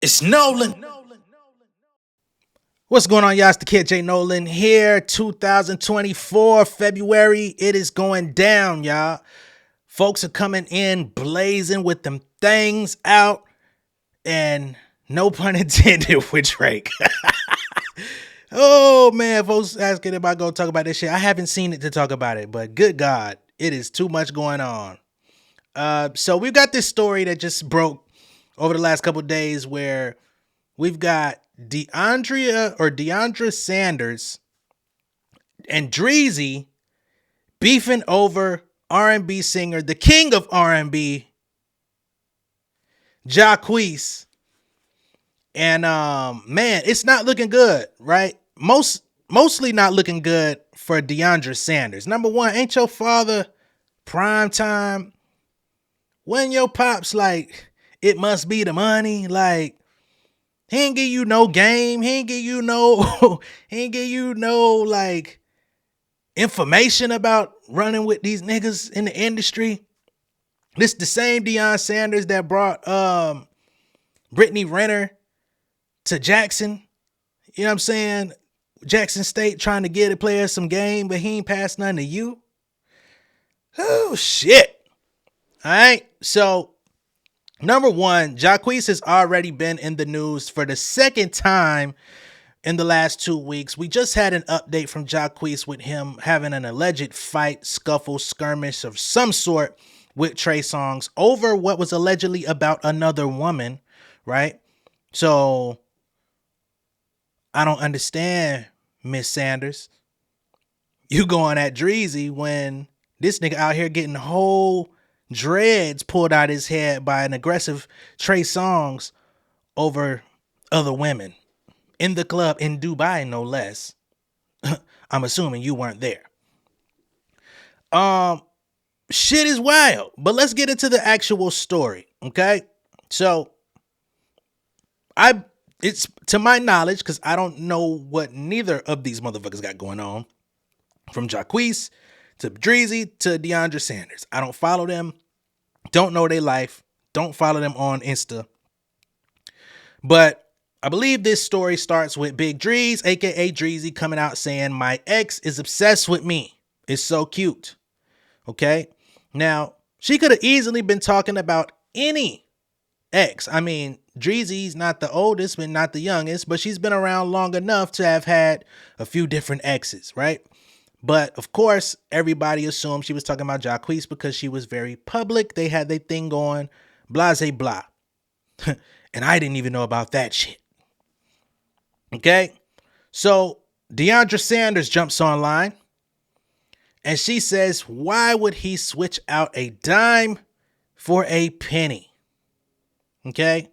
It's Nolan. What's going on, y'all? It's the kid J Nolan here. 2024 February. It is going down, y'all. Folks are coming in blazing with them things out, and no pun intended with Drake. Oh man, folks asking if I go talk about this shit. I haven't seen it to talk about it, but good God, it is too much going on. So we've got this story that just broke over the last couple of days where we've got DeAndre Sanders and Dreezy beefing over R&B singer, the king of R&B, Jacquees. And man, it's not looking good, right? Mostly not looking good for DeAndre Sanders. Number one, ain't your father prime time? When your pops like, it must be the money, like, he ain't give you no game. He ain't give you no, like information about running with these niggas in the industry. This the same Deion Sanders that brought Brittany Renner to Jackson. You know what I'm saying? Jackson State trying to get a player some game, but he ain't passed none to you. Oh shit. All right. So number one, Jacquees has already been in the news for the second time in the last 2 weeks. We just had an update from Jacquees with him having an alleged fight, scuffle, skirmish of some sort with Trey Songz over what was allegedly about another woman, right? So I don't understand, Miss Sanders. You going at Dreezy when this nigga out here getting whole dreads pulled out his head by an aggressive Trey Songz over other women in the club in Dubai, no less. I'm assuming you weren't there. Shit is wild, but let's get into the actual story, okay? So it's to my knowledge, because I don't know what neither of these motherfuckers got going on, from Jacquees to Dreezy to DeAndre Sanders. I don't follow them, don't know their life, don't follow them on Insta. But I believe this story starts with Big Dreez, aka Dreezy, coming out saying, my ex is obsessed with me. It's so cute. Okay? Now, she could have easily been talking about any ex. I mean, Dreezy's not the oldest, but not the youngest, but she's been around long enough to have had a few different exes, right? But of course, everybody assumed she was talking about Jacquees because she was very public. They had their thing going, blase blah. And I didn't even know about that shit. Okay? So DeAndre Sanders jumps online and she says, why would he switch out a dime for a penny? Okay?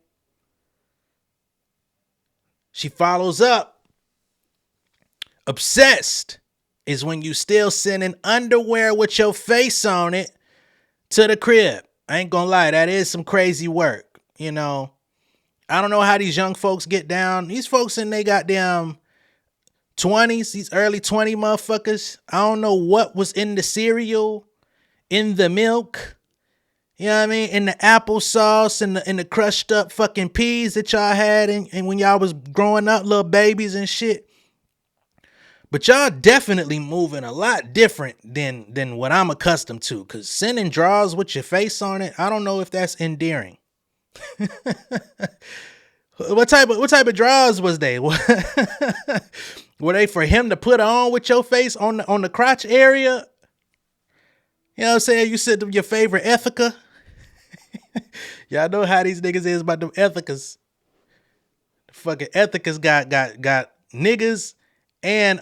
She follows up. Obsessed is when you still sending underwear with your face on it to the crib. I ain't gonna lie, that is some crazy work. You know, I don't know how these young folks get down. These folks in they goddamn 20s, these early 20 motherfuckers. I don't know what was in the cereal, in the milk, you know what I mean, in the applesauce, in the crushed up fucking peas that y'all had and when y'all was growing up, little babies and shit. But y'all definitely moving a lot different than what I'm accustomed to. Cause sending drawers with your face on it, I don't know if that's endearing. What type of drawers was they? Were they for him to put on with your face on the crotch area? You know what I'm saying? You said your favorite Ethica. Y'all know how these niggas is about them Ethicas. The fucking Ethicas got niggas and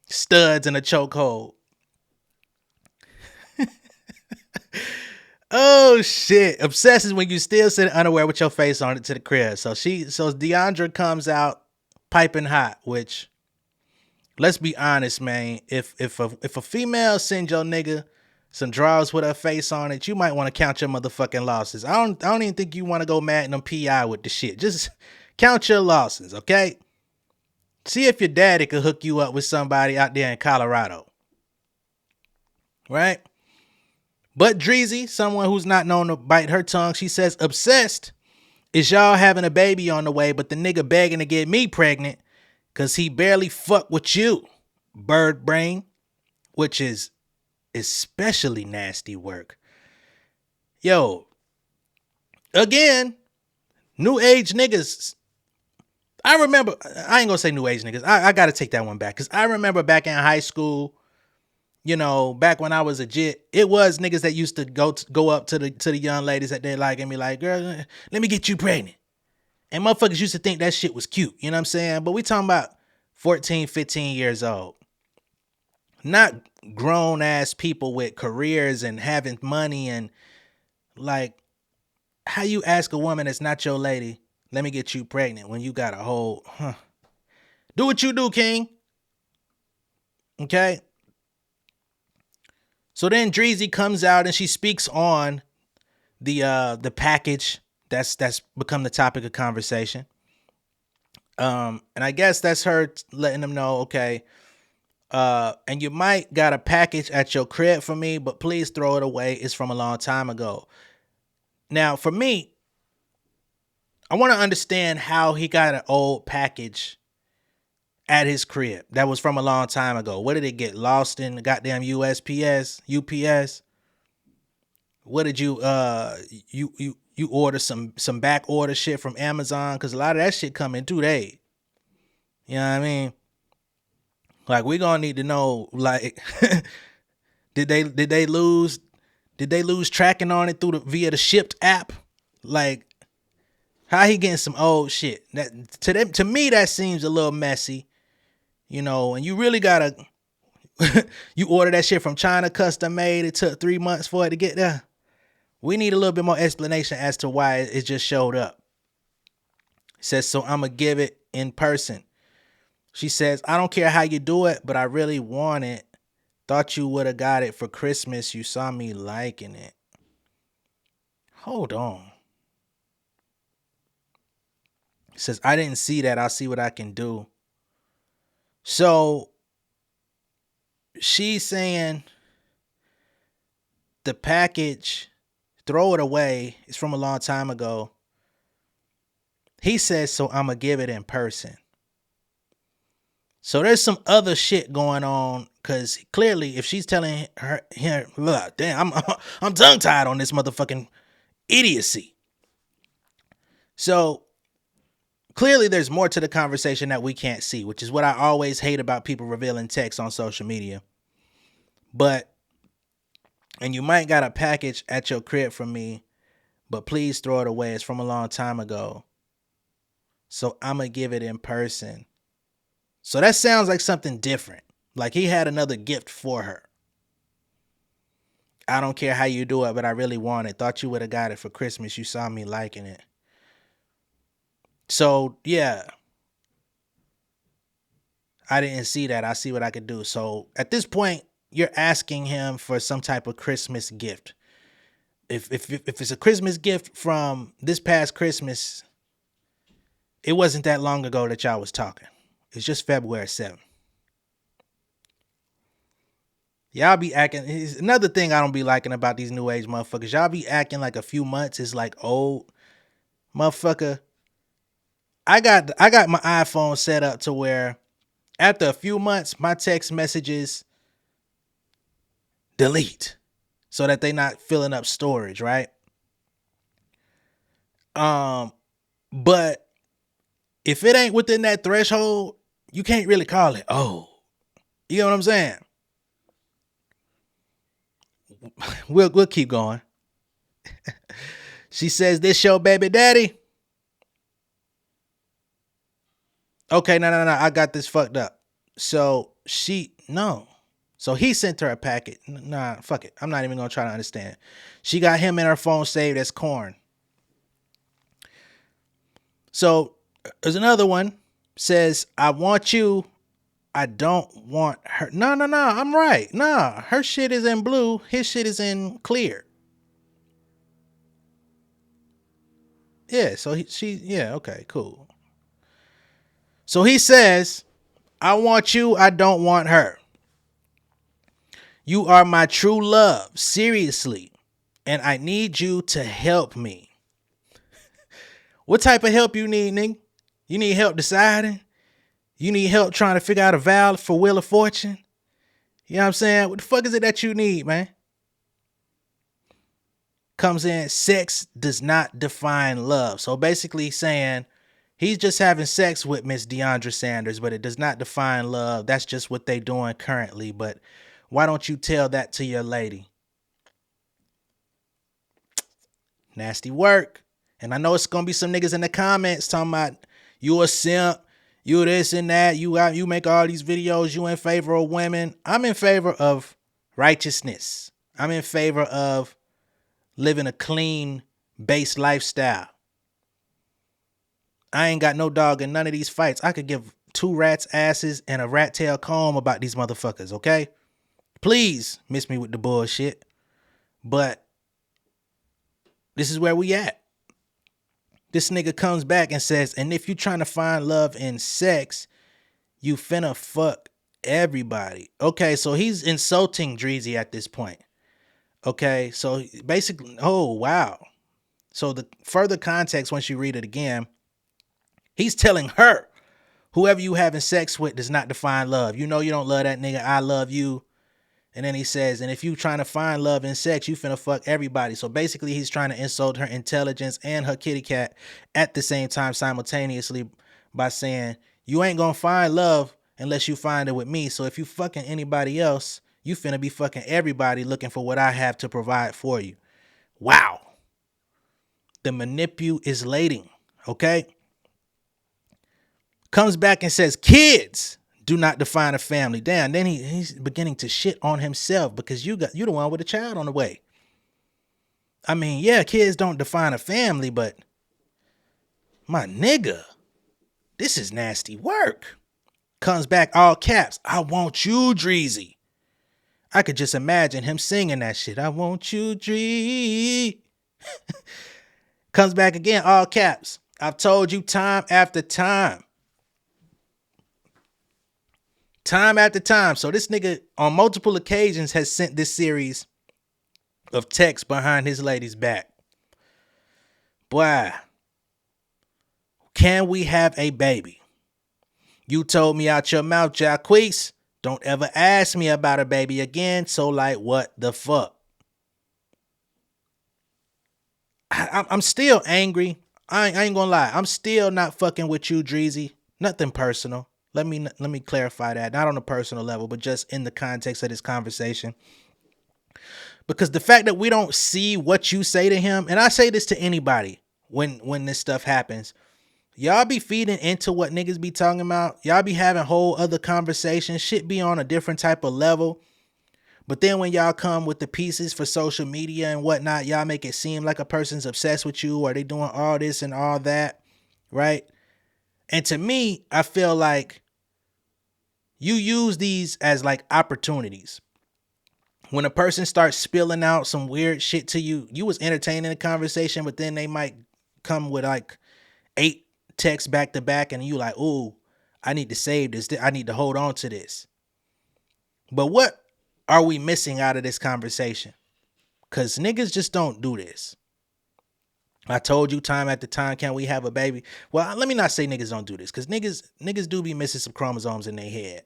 studs in a chokehold. Oh shit. Obsessed is when you still send underwear with your face on it to the crib. So DeAndre comes out piping hot, which, let's be honest, man. If a female sends your nigga some drawers with her face on it, you might want to count your motherfucking losses. I don't even think you want to go mad and PI with the shit. Just count your losses, okay? See if your daddy could hook you up with somebody out there in Colorado. Right? But Dreezy, someone who's not known to bite her tongue, she says obsessed Is y'all having a baby on the way, but the nigga begging to get me pregnant because he barely fuck with you, bird brain, which is especially nasty work. Yo, again, new age niggas. I remember, I ain't gonna say new age niggas. I gotta take that one back because I remember back in high school, you know, back when I was a jit, it was niggas that used to go up to the young ladies that they like and be like, girl, let me get you pregnant. And motherfuckers used to think that shit was cute. You know what I'm saying? But we talking about 14, 15 years old. Not grown ass people with careers and having money and like, how you ask a woman that's not your lady, let me get you pregnant when you got a whole, Do what you do, King. Okay? So then Dreezy comes out and she speaks on the package that's become the topic of conversation. And I guess that's her letting them know, okay, and you might got a package at your crib for me, but please throw it away. It's from a long time ago. Now, for me, I want to understand how he got an old package at his crib that was from a long time ago. What did it get lost in the goddamn USPS, UPS? What did you order some back order shit from Amazon? Cause a lot of that shit come in 2 days. You know what I mean? Like we gonna need to know, like, did they lose tracking on it via the shipped app? Like, how he getting some old shit? That to me that seems a little messy, you know. And you really gotta you order that shit from China, custom made. It took 3 months for it to get there. We need a little bit more explanation as to why it just showed up. It says, so I'm gonna give it in person. She says, I don't care how you do it, but I really want it. Thought you would have got it for Christmas. You saw me liking it. Hold on. It says, I didn't see that. I'll see what I can do. So she's saying the package, throw it away. It's from a long time ago. He says, so I'm going to give it in person. So there's some other shit going on, because clearly if she's telling him, damn, I'm tongue tied on this motherfucking idiocy. So clearly there's more to the conversation that we can't see, which is what I always hate about people revealing text on social media. And you might got a package at your crib from me, but please throw it away. It's from a long time ago. So I'm going to give it in person. So that sounds like something different. Like he had another gift for her. I don't care how you do it, but I really want it. Thought you would have got it for Christmas. You saw me liking it. So, yeah. I didn't see that. I see what I could do. So at this point, you're asking him for some type of Christmas gift. If it's a Christmas gift from this past Christmas, it wasn't that long ago that y'all was talking. It's just February 7th. Y'all be acting. Another thing I don't be liking about these new age motherfuckers. Y'all be acting like a few months is like old. Motherfucker. I got my iPhone set up to where after a few months, my text messages delete so that they not filling up storage, right? But if it ain't within that threshold, you can't really call it old. You know what I'm saying? We'll keep going. She says, this your baby daddy? Okay, no. I got this fucked up. So So he sent her a packet. Nah, fuck it. I'm not even going to try to understand. She got him in her phone saved as corn. So there's another one. Says, I want you. I don't want her. No. I'm right. Nah, her shit is in blue. His shit is in clear. Yeah, so okay, cool. So he says, I want you. I don't want her. You are my true love. Seriously. And I need you to help me. What type of help you need, nigga? You need help deciding? You need help trying to figure out a vow for Wheel of Fortune? You know what I'm saying? What the fuck is it that you need, man? Comes in, sex does not define love. So basically saying he's just having sex with Miss DeAndre Sanders, but it does not define love. That's just what they doing currently. But why don't you tell that to your lady? Nasty work. And I know it's gonna be some niggas in the comments talking about you a simp, you this and that, you make all these videos, you in favor of women. I'm in favor of righteousness. I'm in favor of living a clean based lifestyle. I ain't got no dog in none of these fights. I could give 2 rats' asses and a rat tail comb about these motherfuckers, okay? Please miss me with the bullshit. But this is where we at. This nigga comes back and says, and if you trying to find love in sex, you finna fuck everybody. Okay, so he's insulting Dreezy at this point. Okay, so basically, oh, wow. So the further context, once you read it again, he's telling her, whoever you having sex with does not define love. You know you don't love that nigga, I love you. And then he says, and if you trying to find love in sex, you finna fuck everybody. So basically he's trying to insult her intelligence and her kitty cat at the same time simultaneously by saying, you ain't gonna find love unless you find it with me. So if you fucking anybody else, you finna be fucking everybody looking for what I have to provide for you. Wow. The manipulating, okay? Comes back and says, kids do not define a family. Damn, then he's beginning to shit on himself because you the one with a child on the way. I mean, yeah, kids don't define a family, but my nigga, this is nasty work. Comes back all caps. I want you, Dreezy. I could just imagine him singing that shit. I want you, Dreezy. Comes back again, all caps. I've told you time after time. Time after time. So this nigga on multiple occasions has sent this series of texts behind his lady's back. Boy, can we have a baby? You told me out your mouth, Jacquees, don't ever ask me about a baby again. So like, what the fuck? I'm still angry. I ain't gonna lie. I'm still not fucking with you, Dreezy. Nothing personal. Let me clarify that. Not on a personal level, but just in the context of this conversation. Because the fact that we don't see what you say to him, and I say this to anybody when this stuff happens, y'all be feeding into what niggas be talking about. Y'all be having whole other conversations. Shit be on a different type of level. But then when y'all come with the pieces for social media and whatnot, y'all make it seem like a person's obsessed with you or they doing all this and all that, right? And to me, I feel like you use these as like opportunities. When a person starts spilling out some weird shit to you, you was entertaining the conversation, but then they might come with like 8 texts back to back and you like, ooh, I need to save this. I need to hold on to this. But what are we missing out of this conversation? Because niggas just don't do this. I told you time after time, can we have a baby? Well, let me not say niggas don't do this, because niggas do be missing some chromosomes in their head.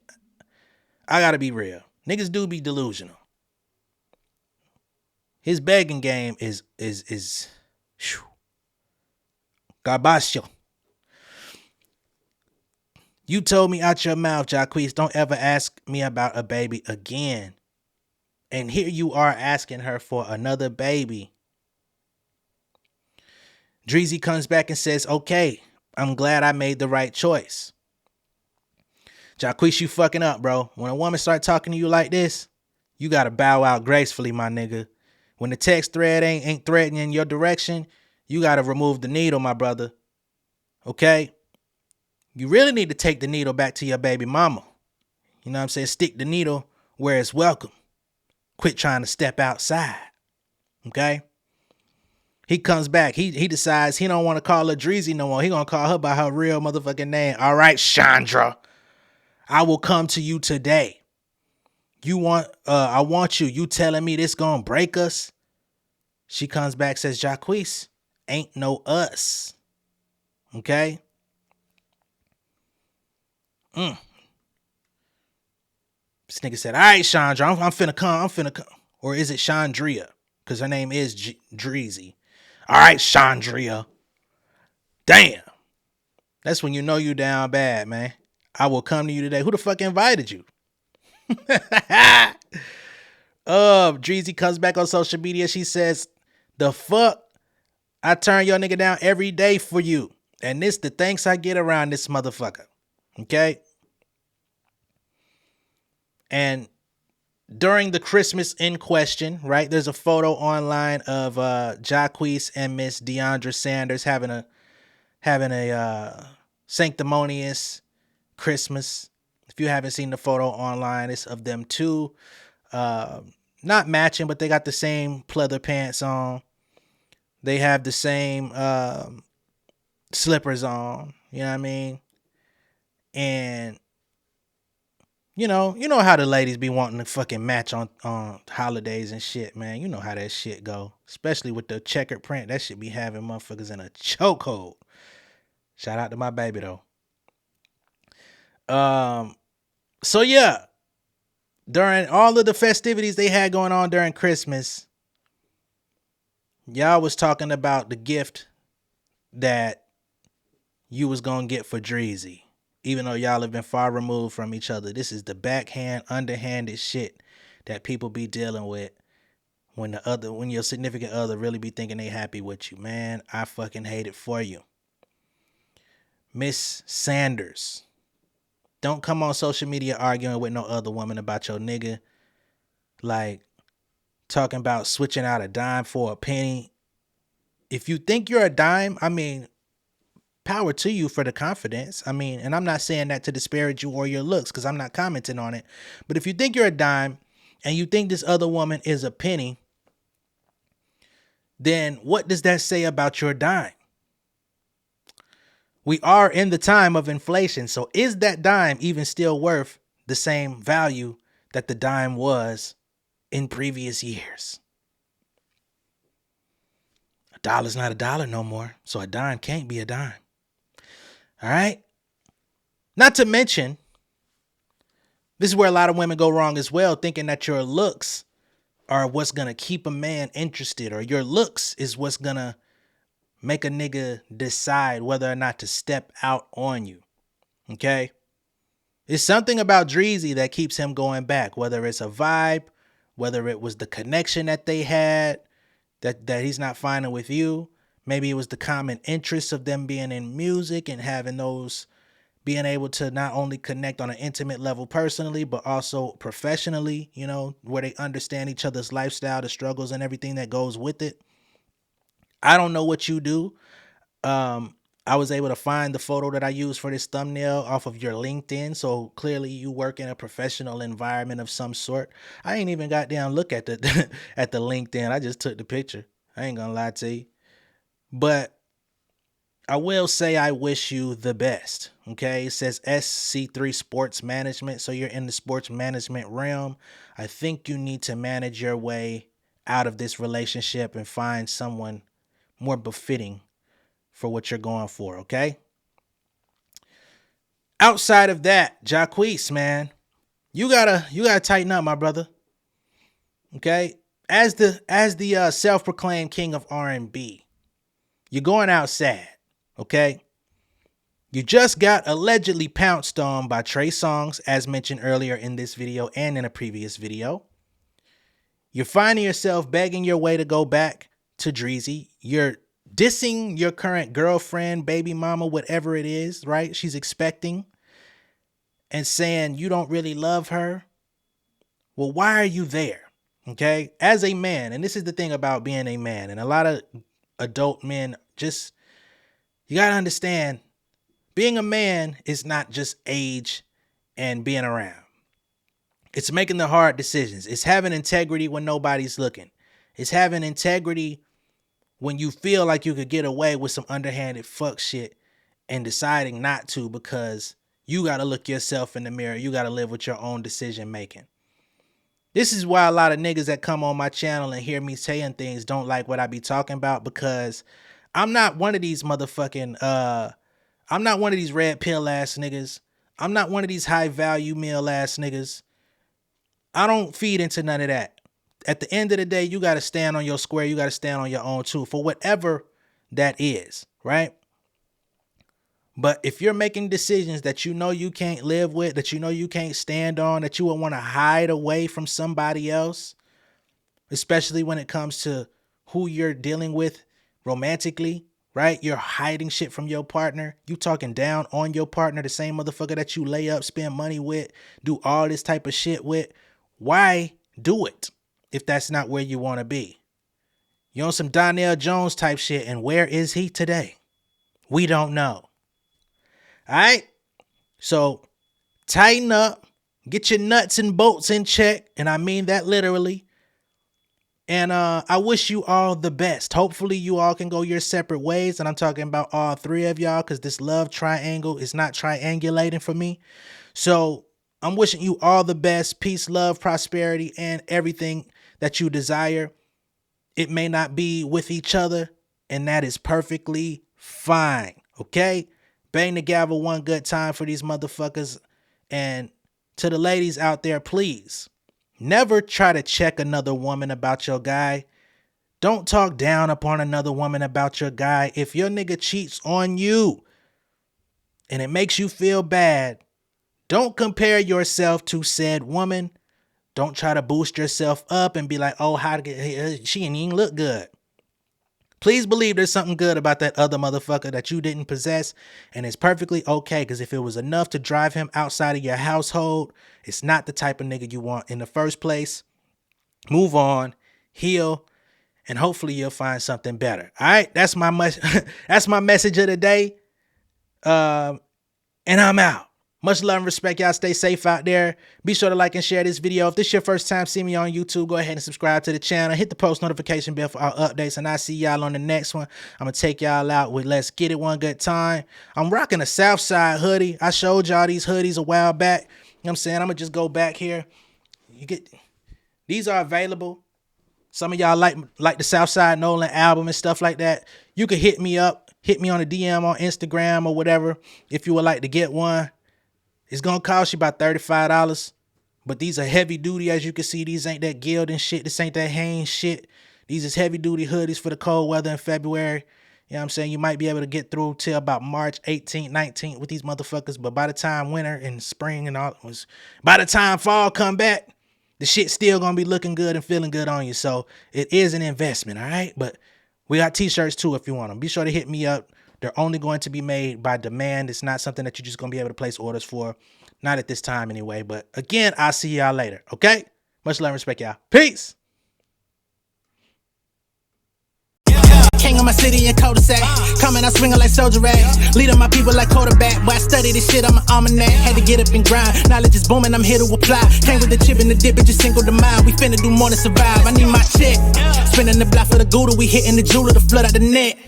I gotta be real. Niggas do be delusional. His begging game is whew, gabacho. You told me out your mouth, Jacquees, don't ever ask me about a baby again. And here you are asking her for another baby. Dreezy comes back and says, okay, I'm glad I made the right choice. Jacquees, you fucking up, bro. When a woman start talking to you like this, you got to bow out gracefully, my nigga. When the text thread ain't threatening in your direction, you got to remove the needle, my brother. Okay? You really need to take the needle back to your baby mama. You know what I'm saying? Stick the needle where it's welcome. Quit trying to step outside. Okay? He comes back. He decides he don't want to call her Dreezy no more. He gonna call her by her real motherfucking name. All right, Chandra. I will come to you today. I want you. You telling me this gonna break us? She comes back, says, Jacquees, ain't no us. Okay? Mm. This nigga said, all right, Chandra, I'm finna come. Or is it Chandria? Because her name is Dreezy. All right, Chandria. Damn. That's when you know you down bad, man. I will come to you today. Who the fuck invited you? Dreezy comes back on social media. She says, the fuck? I turn your nigga down every day for you. And this the thanks I get around this motherfucker. Okay? And during the Christmas in question, right, there's a photo online of Jacquees and Miss DeAndre Sanders having a sanctimonious Christmas. If you haven't seen the photo online, it's of them two. Not matching, but they got the same pleather pants on. They have the same slippers on. You know what I mean? And you know how the ladies be wanting to fucking match on holidays and shit, man. You know how that shit go. Especially with the checkered print. That shit be having motherfuckers in a chokehold. Shout out to my baby though. So yeah. During all of the festivities they had going on during Christmas, y'all was talking about the gift that you was gonna get for Dreezy. Even though y'all have been far removed from each other. This is the backhand, underhanded shit that people be dealing with when your significant other really be thinking they happy with you. Man, I fucking hate it for you. Miss Sanders, don't come on social media arguing with no other woman about your nigga. Like, talking about switching out a dime for a penny. If you think you're a dime, I mean, power to you for the confidence. I mean, and I'm not saying that to disparage you or your looks because I'm not commenting on it. But if you think you're a dime and you think this other woman is a penny, then what does that say about your dime? We are in the time of inflation. So is that dime even still worth the same value that the dime was in previous years? A dollar's not a dollar no more. So a dime can't be a dime. All right. Not to mention, this is where a lot of women go wrong as well, thinking that your looks are what's going to keep a man interested, or your looks is what's going to make a nigga decide whether or not to step out on you. Okay? It's something about Dreezy that keeps him going back, whether it's a vibe, whether it was the connection that they had that he's not finding with you. Maybe it was the common interests of them being in music and having those, being able to not only connect on an intimate level personally, but also professionally, you know, where they understand each other's lifestyle, the struggles and everything that goes with it. I don't know what you do. I was able to find the photo that I used for this thumbnail off of your LinkedIn. So clearly you work in a professional environment of some sort. I ain't even got down look at the at the LinkedIn. I just took the picture. I ain't gonna lie to you. But I will say I wish you the best. Okay. It says SC3 Sports Management. So you're in the sports management realm. I think you need to manage your way out of this relationship and find someone more befitting for what you're going for. Okay. Outside of that, Jacquees, man, you gotta tighten up, my brother. Okay. As the self-proclaimed king of R&B, you're going out sad. Okay. You just got allegedly pounced on by Trey Songz, as mentioned earlier in this video and in a previous video. You're finding yourself begging your way to go back to Dreezy. You're dissing your current girlfriend, baby mama, whatever it is, right? She's expecting, and saying you don't really love her. Well, why are you there? Okay. As a man, and this is the thing about being a man, and a lot of adult men, just, you got to understand, being a man is not just age and being around. It's making the hard decisions. It's having integrity when nobody's looking. It's having integrity when you feel like you could get away with some underhanded fuck shit and deciding not to, because you got to look yourself in the mirror. You got to live with your own decision making. This is why a lot of niggas that come on my channel and hear me saying things don't like what I be talking about, because I'm not one of these motherfucking I'm not one of these red pill ass niggas. I'm not one of these high value meal ass niggas. I don't feed into none of that. At the end of the day, you got to stand on your square. You got to stand on your own too, for whatever that is, right? But if you're making decisions that you know you can't live with, that you know you can't stand on, that you would want to hide away from somebody else, especially when it comes to who you're dealing with romantically, right? You're hiding shit from your partner. You talking down on your partner, the same motherfucker that you lay up, spend money with, do all this type of shit with. Why do it if that's not where you want to be? You on some Donnell Jones type shit, and where is he today? We don't know. All right? So tighten up, get your nuts and bolts in check, and I mean that literally. And I wish you all the best. Hopefully you all can go your separate ways, and I'm talking about all three of y'all, because this love triangle is not triangulating for me. So I'm wishing you all the best, peace, love, prosperity, and everything that you desire. It may not be with each other, and that is perfectly fine, okay? Bang the gavel one good time for these motherfuckers. And to the ladies out there, please, never try to check another woman about your guy. Don't talk down upon another woman about your guy. If your nigga cheats on you and it makes you feel bad, don't compare yourself to said woman. Don't try to boost yourself up and be like, oh, she didn't even look good. Please believe there's something good about that other motherfucker that you didn't possess, and it's perfectly okay, because if it was enough to drive him outside of your household, it's not the type of nigga you want in the first place. Move on, heal, and hopefully you'll find something better. All right, that's my message of the day, and I'm out. Much love and respect, y'all. Stay safe out there. Be sure to like and share this video. If this is your first time seeing me on YouTube, go ahead and subscribe to the channel. Hit the post notification bell for our updates, and I'll see y'all on the next one. I'm going to take y'all out with Let's Get It One Good Time. I'm rocking a Southside hoodie. I showed y'all these hoodies a while back. You know what I'm saying? I'm going to just go back here. These are available. Some of y'all like the Southside Nolan album and stuff like that. You could hit me up. Hit me on a DM on Instagram or whatever if you would like to get one. It's going to cost you about $35, but these are heavy duty. As you can see, these ain't that Gildan shit. This ain't that Hanes shit. These is heavy duty hoodies for the cold weather in February. You know what I'm saying? You might be able to get through till about March 18th, 19th with these motherfuckers, but by the time winter and spring and all, by the time fall come back, the shit's still going to be looking good and feeling good on you. So it is an investment, all right? But we got t-shirts too if you want them. Be sure to hit me up. They're only going to be made by demand. It's not something that you're just going to be able to place orders for. Not at this time anyway. But again, I'll see y'all later. Okay? Much love and respect, y'all. Peace. King of my city and cul-de-sac. Coming out swinging like soldier rags. Leading my people like quarterback. Boy, I study this shit, I'm an almanac. Had to get up and grind. Knowledge is booming, I'm here to apply. Came with the chip and the dip, it just single the mind. We finna do more than survive. I need my check. Spinning the block for the gouda. We hitting the jeweler to flood out the net.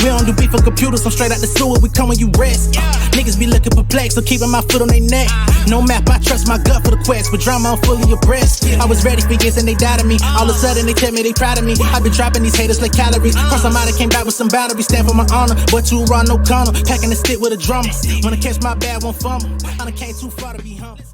We don't do beef for computers, I'm straight out the sewer. We come when you rest. Niggas be looking perplexed, so keeping my foot on their neck. No map, I trust my gut for the quest. With drama, I'm fully abreast. I was ready for years and they died of me. All of a sudden they tell me they proud of me. I been dropping these haters like calories. Cross them out, I came back with some batteries. Stand for my honor, but too raw, no corner. Packing the stick with a drummer. Wanna catch my bad, won't fumble. I done came too far to be humble.